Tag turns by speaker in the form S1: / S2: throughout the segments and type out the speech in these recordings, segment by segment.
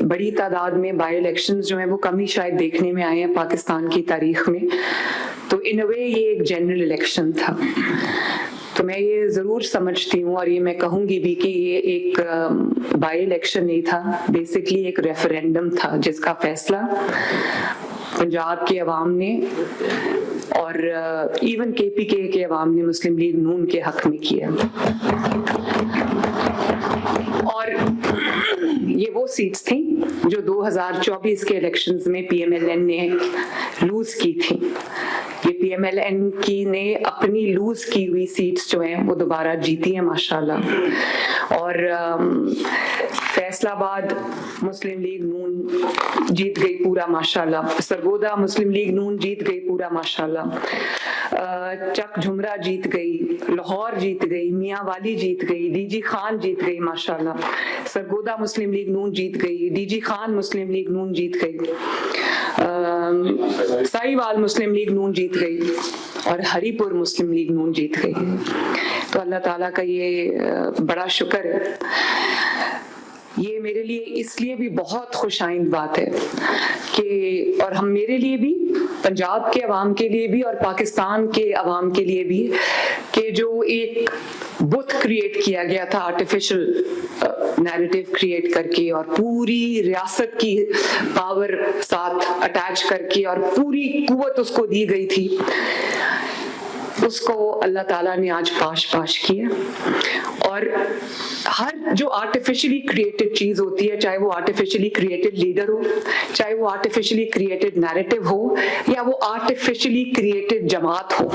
S1: बड़ी तादाद में बाई इलेक्शंस जो हैं वो कम ही शायद देखने में आए हैं पाकिस्तान की तारीख में, तो इन अ वे ये एक जनरल इलेक्शन था। तो मैं ये ज़रूर समझती हूँ और ये मैं कहूँगी भी कि ये एक बाई इलेक्शन नहीं था, बेसिकली एक रेफरेंडम था जिसका फैसला पंजाब के अवाम ने और इवन KPK के अवाम ने मुस्लिम लीग नून के हक में किया। और ये वो सीट्स थी जो 2024 के इलेक्शंस में PMLN ने लूज की थी। ये PMLN की ने अपनी लूज की हुई सीट्स जो हैं वो दोबारा जीती हैं माशाल्लाह। और फैसलाबाद मुस्लिम लीग नून जीत गई पूरा माशाल्लाह, सरगोदा मुस्लिम लीग नून जीत गई पूरा माशाल्लाह, चक झुमरा जीत गई, लाहौर जीत गई, मियाँ वाली जीत गई, DG खान जीत गई माशाल्लाह, सरगोदा मुस्लिम लीग नून जीत गई, DG खान मुस्लिम लीग नून जीत गई, साहिवाल मुस्लिम लीग नून जीत गई और हरीपुर मुस्लिम लीग नून जीत गई। तो अल्लाह ताला का ये बड़ा शुक्र है। ये मेरे लिए इसलिए भी बहुत खुशाइंद बात है कि और हम मेरे लिए भी, पंजाब के अवाम के लिए भी और पाकिस्तान के अवाम के लिए भी, कि जो एक बुत क्रिएट किया गया था आर्टिफिशियल नैरेटिव क्रिएट करके और पूरी रियासत की पावर साथ अटैच करके और पूरी कुव्वत उसको दी गई थी, उसको अल्लाह ताला ने आज पाश किया। और हर जो आर्टिफिशियली क्रिएटेड चीज होती है, चाहे वो आर्टिफिशियली क्रिएटेड लीडर हो, चाहे वो आर्टिफिशियली क्रिएटेड नैरेटिव हो, या वो आर्टिफिशियली क्रिएटेड जमात हो,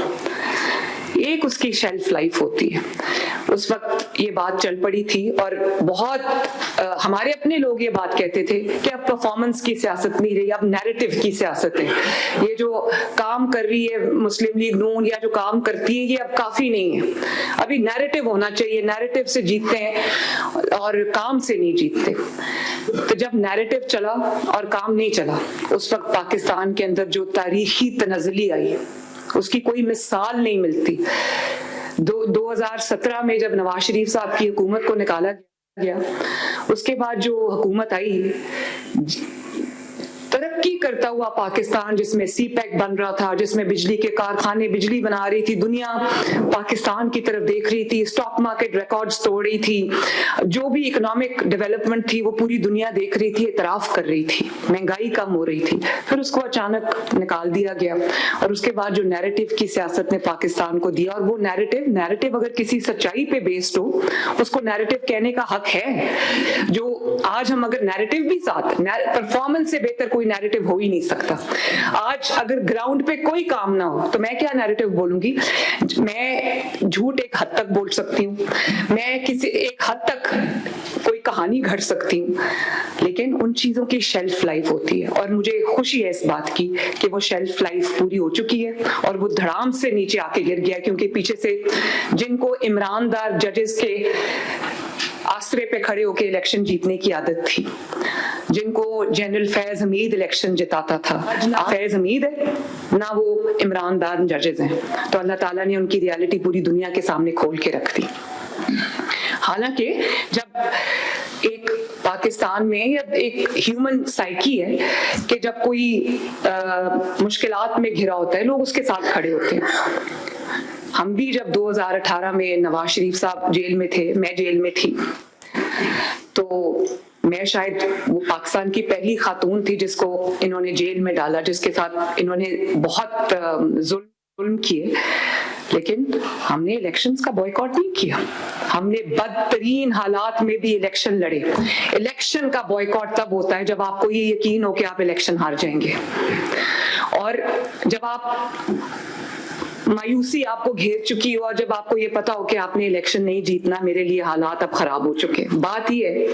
S1: एक उसकी शेल्फ लाइफ होती है। उस वक्त ये बात चल पड़ी थी और बहुत हमारे अपने लोग ये बात कहते थे कि अब परफॉर्मेंस की सियासत नहीं रही, अब नैरेटिव की सियासत है। ये जो काम कर रही है मुस्लिम लीग नून या जो काम करती है ये अब काफी नहीं है, अभी नैरेटिव होना चाहिए, नैरेटिव से जीतते हैं और काम से नहीं जीतते। तो जब नैरेटिव चला और काम नहीं चला, उस वक्त पाकिस्तान के अंदर जो तारीखी तनज़्ज़ुली आई उसकी कोई मिसाल नहीं मिलती। 2017 में जब नवाज शरीफ साहब की हुकूमत को निकाला गया, उसके बाद जो हुकूमत आई, तरक्की करता हुआ पाकिस्तान जिसमें CPEC बन रहा था, जिसमें बिजली के कारखाने बिजली बना रही थी, दुनिया पाकिस्तान की तरफ देख रही थी, स्टॉक मार्केट रिकॉर्ड्स तोड़ रही थी, जो भी इकोनॉमिक डेवलपमेंट थी वो पूरी दुनिया देख रही थी, इतराफ कर रही थी, महंगाई कम हो रही थी। फिर उसको अचानक निकाल दिया गया और उसके बाद जो नैरेटिव की सियासत ने पाकिस्तान को दिया, और वो नैरेटिव अगर किसी सच्चाई पे बेस्ड हो, उसको नैरेटिव कहने का हक है। जो आज हम अगर नैरेटिव भी साथ, परफॉर्मेंस से बेहतर कोई नैरेटिव हो ही नहीं सकता। आज अगर ग्राउंड पे कोई काम ना हो तो मैं क्या नैरेटिव बोलूंगी? मैं झूठ एक हद तक बोल सकती हूँ, मैं किसी एक हद तक कोई कहानी घड़ सकती हूँ, लेकिन उन चीजों की शेल्फ लाइफ होती है और मुझे खुशी है इस बात की कि वो शेल्फ लाइफ पूरी हो चुकी है और वो धड़ाम से नीचे आके गिर गया, क्योंकि पीछे से जिनको इमरानदार जजेस के आसरे पे खड़े होके इलेक्शन जीतने की आदत थी, जिनको जनरल फैज हमीद इलेक्शन जिताता था, ना फैज हमीद है ना वो इमरानदार जजेस हैं। तो अल्लाह ताला ने उनकी रियलिटी पूरी दुनिया के सामने खोल के रख दी। हालांकि जब एक पाकिस्तान में या एक ह्यूमन साइकी है कि जब कोई मुश्किलात में घिरा होता है, लोग उसके साथ खड़े होते हैं। हम भी जब 2018 में नवाज शरीफ साहब जेल में थे, मैं जेल में थी, तो मैं शायद वो पाकिस्तान की पहली खातून थी जिसको इन्होंने जेल में डाला, जिसके साथ इन्होंने बहुत जुल्म किए, लेकिन हमने इलेक्शंस का बॉयकॉट नहीं किया। हमने बदतरीन हालात में भी इलेक्शन लड़े। इलेक्शन का बॉयकॉट तब होता है जब आपको ये यकीन हो कि आप इलेक्शन हार जाएंगे, और जब आप मायूसी आपको घेर चुकी हो और जब आपको ये पता हो कि आपने इलेक्शन नहीं जीतना, मेरे लिए हालात अब खराब हो चुके हैं। बात ये है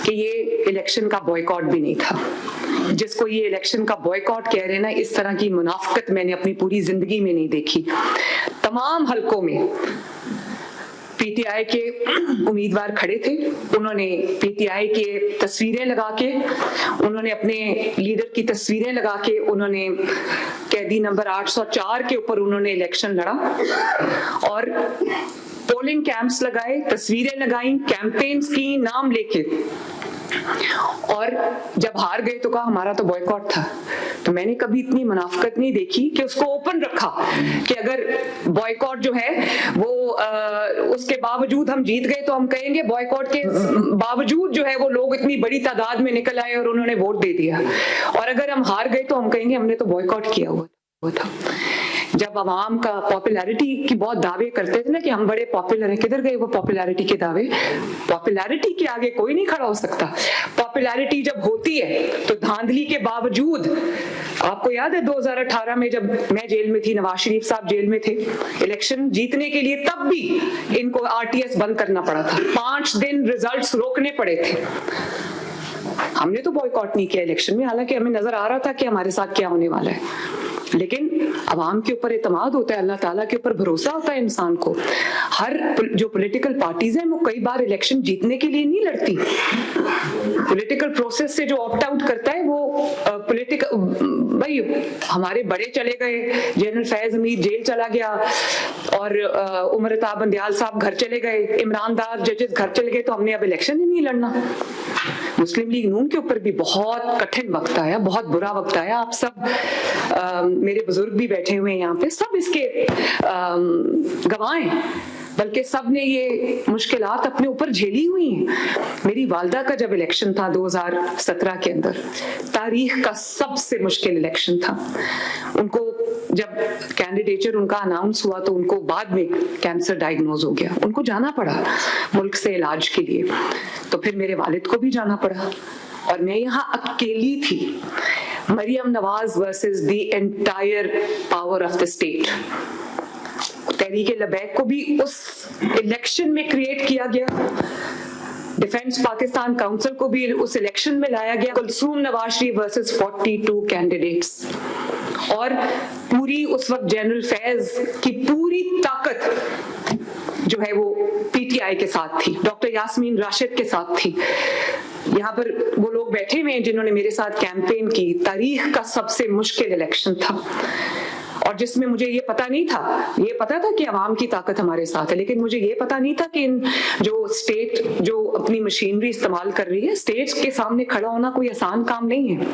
S1: कि ये इलेक्शन का बॉयकॉट भी नहीं था। जिसको ये इलेक्शन का बॉयकॉट कह रहे हैं ना, इस तरह की मुनाफिकत मैंने अपनी पूरी जिंदगी में नहीं देखी। तमाम हलकों में PTI के उम्मीदवार खड़े थे, उन्होंने PTI के तस्वीरें लगा के, उन्होंने अपने लीडर की तस्वीरें लगा के, उन्होंने कैदी नंबर 804 के ऊपर उन्होंने इलेक्शन लड़ा और पोलिंग कैंप्स लगाए, तस्वीरें लगाई, कैंपेन्स की, नाम लेके और जब हार गए तो कहा हमारा तो बॉयकॉट था। तो मैंने कभी इतनी मुनाफिकत नहीं देखी कि उसको ओपन रखा कि अगर बॉयकॉट जो है वो उसके बावजूद हम जीत गए तो हम कहेंगे बॉयकॉट के बावजूद जो है वो लोग इतनी बड़ी तादाद में निकल आए और उन्होंने वोट दे दिया, और अगर हम हार गए तो हम कहेंगे हमने तो बॉयकॉट किया हुआ था। जब अवाम का पॉपुलैरिटी की बहुत दावे करते थे ना कि हम बड़े पॉपुलर हैं, किधर गए वो पॉपुलैरिटी के दावे? पॉपुलैरिटी के आगे कोई नहीं खड़ा हो सकता। पॉपुलैरिटी जब होती है तो धांधली के बावजूद, आपको याद है 2018 में जब मैं जेल में थी, नवाज शरीफ साहब जेल में थे, इलेक्शन जीतने के लिए तब भी इनको आरटीएस बंद करना पड़ा था, 5 दिन रिजल्ट्स रोकने पड़े थे। हमने तो बॉयकॉट नहीं किया इलेक्शन में, हालांकि हमें नजर आ रहा था कि हमारे साथ क्या होने वाला है, लेकिन अवाम के ऊपर एतमाद होता है, अल्लाह ताला के ऊपर भरोसा होता है इंसान को। हर जो पॉलिटिकल पार्टीज हैं वो कई बार इलेक्शन जीतने के लिए नहीं लड़ती, पॉलिटिकल प्रोसेस से जो ऑप्ट आउट करता है वो पॉलिटिकल, भाई हमारे बड़े चले गए, जनरल फैज हमीद जेल चला गया और उमर अता बंदियाल साहब घर चले गए, इमरान दार जजेस घर चले गए, तो हमने अब इलेक्शन ही नहीं लड़ना। मुस्लिम लीग नून के ऊपर भी बहुत कठिन वक्त आया, बहुत बुरा वक्त आया। आप सब मेरे बुजुर्ग भी बैठे हुए हैं यहाँ पे, सब इसके गवाह हैं, बल्कि सब ने ये मुश्किलात अपने ऊपर झेली हुई हैं। मेरी वालदा का जब इलेक्शन था 2017 के अंदर, तारीख का सबसे मुश्किल इलेक्शन था। उनको जब कैंडिडेचर उनका अनाउंस हुआ तो उनको बाद में कैंसर डायग्नोज हो गया, उनको जाना पड़ा मुल्क से इलाज के लिए, तो फिर मेरे वालिद को भी जाना पड़ा और मैं यहाँ अकेली थी। Maryam Nawaz versus the entire power of the state. Tehreek Labbaik को भी उस इलेक्शन में क्रिएट किया गया, डिफेंस पाकिस्तान काउंसिल को भी उस इलेक्शन में लाया गया। कुलसूम नवाज शरीफ वर्सेस 42 कैंडिडेट्स, और पूरी उस वक्त जनरल फैज की पूरी ताकत जो है वो पीटीआई के साथ थी, डॉक्टर यास्मीन राशिद के साथ थी। यहाँ पर वो लोग बैठे हुए हैं जिन्होंने मेरे साथ कैंपेन की। तारीख का सबसे मुश्किल इलेक्शन था और जिसमें मुझे ये पता नहीं था, ये पता था कि अवाम की ताकत हमारे साथ है, लेकिन मुझे ये पता नहीं था कि इन जो स्टेट जो अपनी मशीनरी इस्तेमाल कर रही है, स्टेट्स के सामने खड़ा होना कोई आसान काम नहीं है।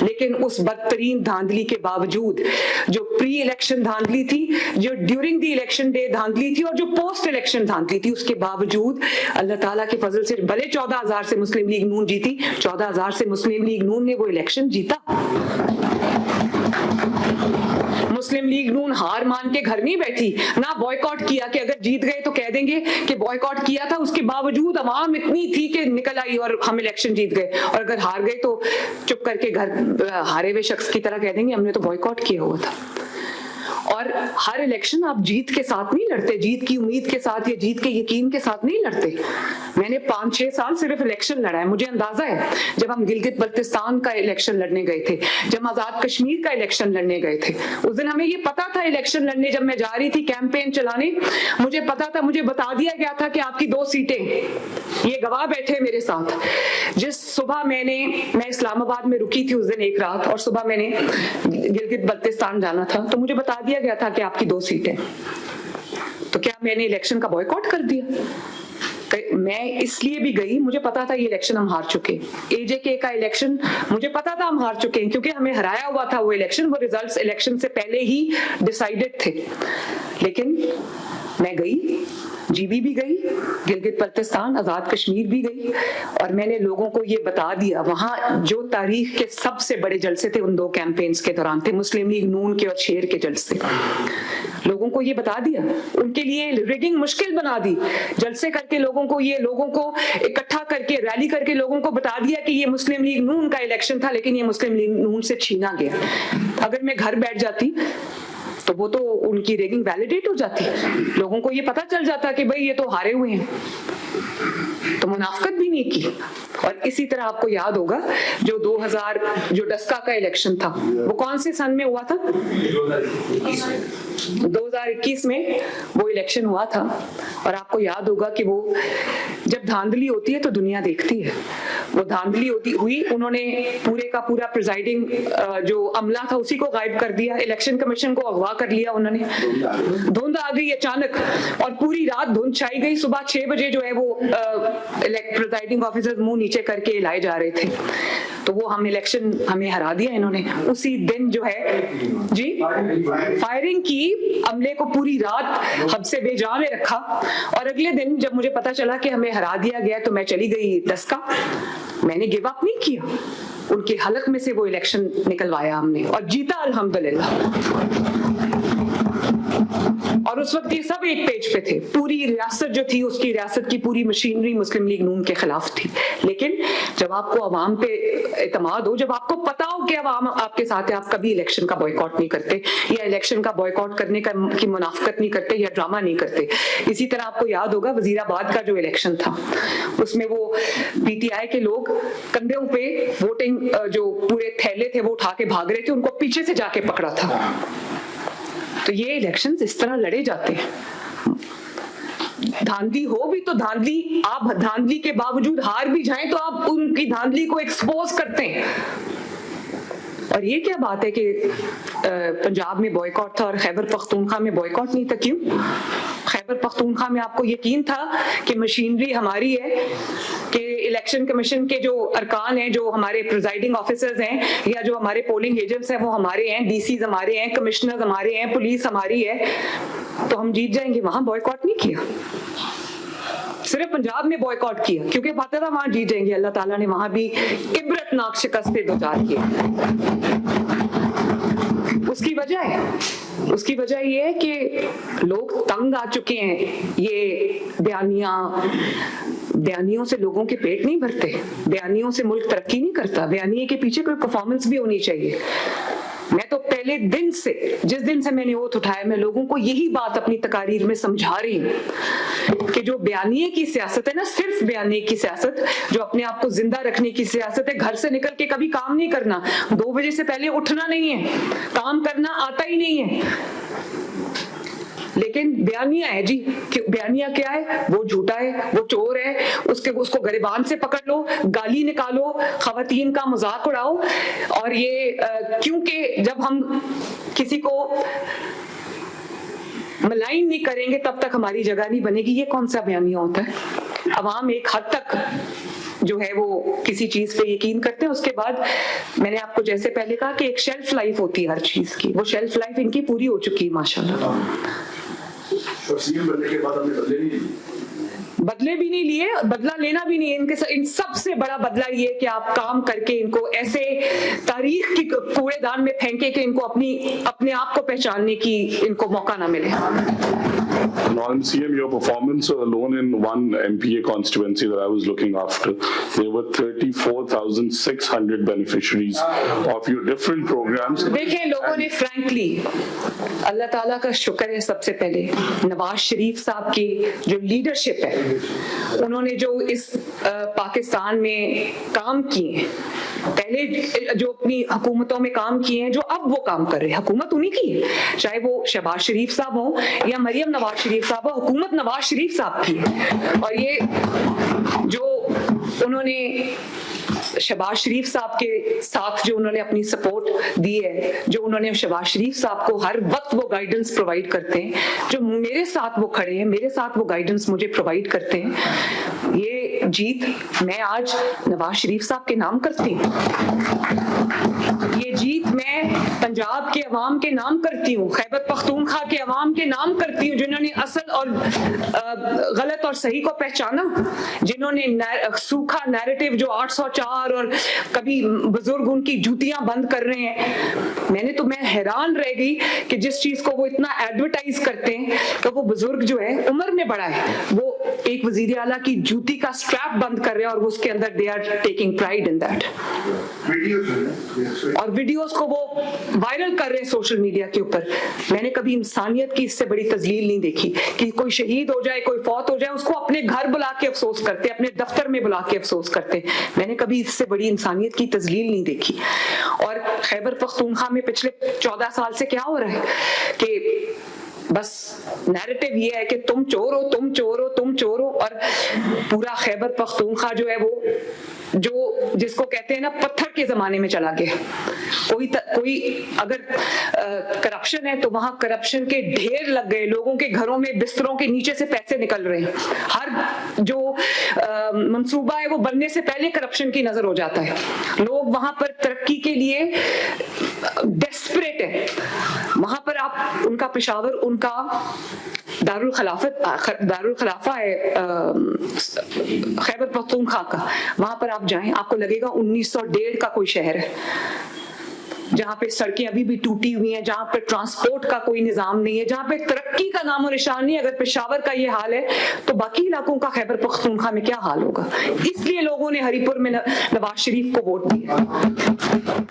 S1: लेकिन उस बदतरीन धांधली के बावजूद, जो प्री इलेक्शन धांधली थी, जो ड्यूरिंग द इलेक्शन डे धांधली थी और जो पोस्ट इलेक्शन धांधली थी, उसके बावजूद अल्लाह ताला के फजल से भले 14,000 से मुस्लिम लीग नून जीती, 14,000 से मुस्लिम लीग नून ने वो इलेक्शन जीता। मुस्लिम लीग नून हार मान के घर नहीं बैठी, ना बॉयकॉट किया कि अगर जीत गए तो कह देंगे कि बॉयकॉट किया था, उसके बावजूद अवाम इतनी थी कि निकल आई और हम इलेक्शन जीत गए, और अगर हार गए तो चुप करके घर हारे हुए शख्स की तरह कह देंगे हमने तो बॉयकॉट किया हुआ था। और हर इलेक्शन आप जीत के साथ नहीं लड़ते, जीत की उम्मीद के साथ या जीत के यकीन के साथ नहीं लड़ते। मैंने 5-6 साल सिर्फ इलेक्शन लड़ा है, मुझे अंदाजा है जब हम गिलगित बल्तिस्तान का इलेक्शन लड़ने गए थे, जब आजाद कश्मीर का इलेक्शन लड़ने गए थे, उस दिन हमें ये पता था इलेक्शन लड़ने, जब मैं जा रही थी कैंपेन चलाने, मुझे पता था, मुझे बता दिया गया था कि आपकी 2 सीटें, ये गवाह बैठे मेरे साथ। जिस सुबह मैं इस्लामाबाद में रुकी थी उस दिन एक रात, और सुबह मैंने गिलगित बल्तिस्तान जाना था, तो मुझे बता दिया गया था कि आपकी 2 सीटें। तो क्या मैंने इलेक्शन का बॉयकॉट कर दिया? मैं इसलिए भी गई, मुझे पता था ये इलेक्शन हम हार चुके, एजेके का इलेक्शन मुझे पता था हम हार चुके हैं, क्योंकि हमें हराया हुआ था वो इलेक्शन, वो रिजल्ट्स इलेक्शन से पहले ही डिसाइडेड थे। लेकिन मैं गई, जीबी भी गई, गिलगित बल्तिस्तान, आजाद कश्मीर भी गई, और मैंने लोगों को ये बता दिया। वहां जो तारीख के सबसे बड़े जलसे थे उन 2 कैंपेन्स के दौरान थे, मुस्लिम लीग नून के और शेर के जलसे। लोगों को ये बता दिया, उनके लिए रिगिंग मुश्किल बना दी, जलसे करके लोगों को इकट्ठा करके रैली करके लोगों को बता दिया कि ये मुस्लिम लीग नून का इलेक्शन था, लेकिन ये मुस्लिम लीग नून से छीना गया। अगर मैं घर बैठ जाती तो वो तो उनकी रेगिंग वैलिडेट हो जाती, लोगों को ये पता चल जाता कि भाई ये तो हारे हुए हैं, तो मुनाफिकत भी नहीं की। और इसी तरह आपको याद होगा जो 2000 जो डस्का का इलेक्शन था, वो कौन से सन में हुआ था? 2021 में वो इलेक्शन हुआ था। और आपको याद होगा कि वो जब धांधली होती है तो दुनिया देखती है, वो धांधली हुई, उन्होंने पूरे का पूरा प्रिजाइडिंग जो अमला था उसी को गायब कर दिया, इलेक्शन कमीशन को अगवा कर लिया उन्होंने, धुंध आ गई अचानक और पूरी रात धुंध छाई गई। सुबह 6 बजे जो है वो प्रिजाइडिंग ऑफिसर मुंह नीचे करके लाए जा रहे थे, तो वो हम इलेक्शन हमें हरा दिया इन्होंने। उसी दिन जो है जी फायरिंग की, अमले को पूरी रात हमसे बेजान में रखा और अगले दिन जब मुझे पता चला कि हमें हरा दिया गया तो मैं चली गई दस्का। मैंने गिव अप नहीं किया, उनके हलक में से वो इलेक्शन निकलवाया हमने और जीता अल्हम्दुलिल्लाह। और उस वक्त ये सब एक पेज पे थे, पूरी रियासत जो थी उसकी रियासत की पूरी मशीनरी मुस्लिम लीग नून के खिलाफ थी। लेकिन जब आपको अवाम पे एतमाद हो, जब आपको पता हो कि अवाम आपके साथ है, आप कभी इलेक्शन का बॉयकॉट नहीं करते या इलेक्शन का बॉयकॉट करने की मुनाफकत नहीं करते या ड्रामा नहीं करते। इसी तरह आपको याद होगा वजीराबाद का जो इलेक्शन था, उसमें वो पीटीआई के लोग कंधों पे वोटिंग जो पूरे थैले थे वो उठा के भाग रहे थे, उनको पीछे से जाके पकड़ा था। तो ये इलेक्शंस इस तरह लड़े जाते हैं। धांधली हो भी तो धांधली, आप धांधली के बावजूद हार भी जाएं तो आप उनकी धांधली को एक्सपोज करते हैं। और ये क्या बात है कि पंजाब में बॉयकॉट था और खैबर पख्तूनख्वा में बॉयकॉट नहीं था? क्यों? खैबर पख्तूनख्वा में आपको यकीन था कि मशीनरी हमारी है, कि इलेक्शन कमीशन के जो अरकान हैं, जो हमारे प्रिजाइडिंग ऑफिसर्स हैं या जो हमारे पोलिंग एजेंट्स हैं वो हमारे हैं, डीसीज हमारे हैं, कमिश्नर्स हमारे हैं, पुलिस हमारी है, तो हम जीत जाएंगे। वहां बॉयकॉट नहीं किया, सिर्फ पंजाब में बॉयकॉट किया क्योंकि पता था वहां जीत जाएंगे। अल्लाह ताला ने वहां भी इबरतनाक शिकस्त से दो चार किए। उसकी वजह ये है कि लोग तंग आ चुके हैं। ये बयानियों से लोगों के पेट नहीं भरते, बयानियों से मुल्क तरक्की नहीं करता, बयानिए के पीछे कोई परफॉर्मेंस भी होनी चाहिए। मैं तो पहले दिन से, जिस दिन से मैंने ओथ उठाया, मैं लोगों को यही बात अपनी तकारीर में समझा रही हूँ कि जो बयानिए की सियासत है ना, सिर्फ बयानिए की सियासत, जो अपने आप को जिंदा रखने की सियासत है, घर से निकल के कभी काम नहीं करना, 2 बजे से पहले उठना नहीं है, काम करना आता ही नहीं है। लेकिन बयानिया है जी, बयानिया क्या है? वो झूठा है, वो चोर है, उसको गिरबान से पकड़ लो, गाली निकालो, खवातीन का मजाक उड़ाओ। और ये क्योंकि जब हम किसी को मलाइन नहीं करेंगे तब तक हमारी जगह नहीं बनेगी। ये कौन सा बयानिया होता है? अवाम एक हद तक जो है वो किसी चीज पे यकीन करते हैं, उसके बाद मैंने आपको जैसे पहले कहा कि एक शेल्फ लाइफ होती है हर चीज की, वो शेल्फ लाइफ इनकी पूरी हो चुकी है माशाल्लाह।
S2: बनने के बाद हमने
S1: बदले भी नहीं लिए, बदला लेना भी नहीं। इन सबसे बड़ा बदला ये कि आप काम करके इनको ऐसे तारीख की कूड़ेदान में फेंके कि इनको अपने आप को पहचानने की इनको मौका ना मिले।
S2: CM, your performance alone in one MPA constituency that I was looking after, there were 34,600 beneficiaries of your different programs.
S1: देखें, लोगों ने फ्रैंकली, अल्लाह ताला का शुक्र है सबसे पहले नवाज शरीफ साहब की जो लीडरशिप है, उन्होंने जो इस पाकिस्तान में काम किए, पहले जो अपनी हुकूमतों में काम किए हैं, जो अब वो काम कर रहे हैं, हुकूमत उन्हीं की है, चाहे वो शहबाज शरीफ साहब हो या मरियम नवाज शरीफ साहब हो, हुकूमत नवाज शरीफ साहब की है। और ये जो उन्होंने शहबाज शरीफ साहब के साथ जो उन्होंने अपनी सपोर्ट दी है, जो उन्होंने शहबाज शरीफ साहब को हर वक्त वो गाइडेंस प्रोवाइड करते हैं, जो मेरे साथ वो खड़े हैं, मेरे साथ वो गाइडेंस मुझे प्रोवाइड करते हैं, ये जीत मैं आज नवाज शरीफ साहब के नाम करती हूँ। ये जीत मैं पंजाब के अवाम के नाम करती हूँ, खैबर पख्तूनख्वा के अवाम के नाम करती हूँ, जिन्होंने असल और गलत और सही को पहचाना, जिन्होंने सूखा नैरेटिव जो 804 और कभी बुजुर्ग उनकी जूतियां बंद कर रहे हैं, मैं हैरान रह गई कि जिस चीज को वो इतना एडवर्टाइज करते हैं कि वो बुजुर्ग जो है उम्र में बड़ा है, वो एक वजीर आला की जूती का स्ट्रैप बंद कर रहे हैं और वो उसके अंदर they are taking pride in that, और वीडियोस को वो वायरल कर रहे हैं सोशल मीडिया के ऊपर। मैंने कभी इंसानियत की इससे बड़ी तजलील नहीं देखी कि कोई शहीद हो जाए, कोई फौत हो जाए, उसको अपने घर बुला के अफसोस करते, अपने दफ्तर में बुला के अफसोस करते। मैंने कभी इससे बड़ी इंसानियत की तजलील नहीं देखी। और खैबर पख्तूनख्वा में पिछले 14 साल से क्या हो रहा है कि बस नैरेटिव ये है कि तुम चोर हो, तुम चोर हो, तुम चोर हो, और पूरा खैबर पख्तूनख्वा जो है वो जो जिसको कहते हैं ना पत्थर के जमाने में चला गया। कोई अगर करप्शन है तो वहां करप्शन के ढेर लग गए, लोगों के घरों में बिस्तरों के नीचे से पैसे निकल रहे हैं। हर जो मंसूबा है वो बनने से पहले करप्शन की नजर हो जाता है। लोग वहां पर तरक्की के लिए डेस्परेट है। वहां पर आप उनका पेशावर, उनका दारुल खलाफा है खैबर पख्तूनख्वा का, वहां पर आप जाएं, आपको लगेगा 1901 का कोई शहर है, जहां पे सड़कें अभी भी टूटी हुई हैं, जहां पे ट्रांसपोर्ट का कोई निजाम नहीं है, जहां पे तरक्की का नामो निशान नहीं है। अगर पेशावर का ये हाल है तो बाकी इलाकों का खैबर पख्तूनख्वा में क्या हाल होगा? इसलिए लोगों ने हरिपुर में नवाज शरीफ को वोट दिया।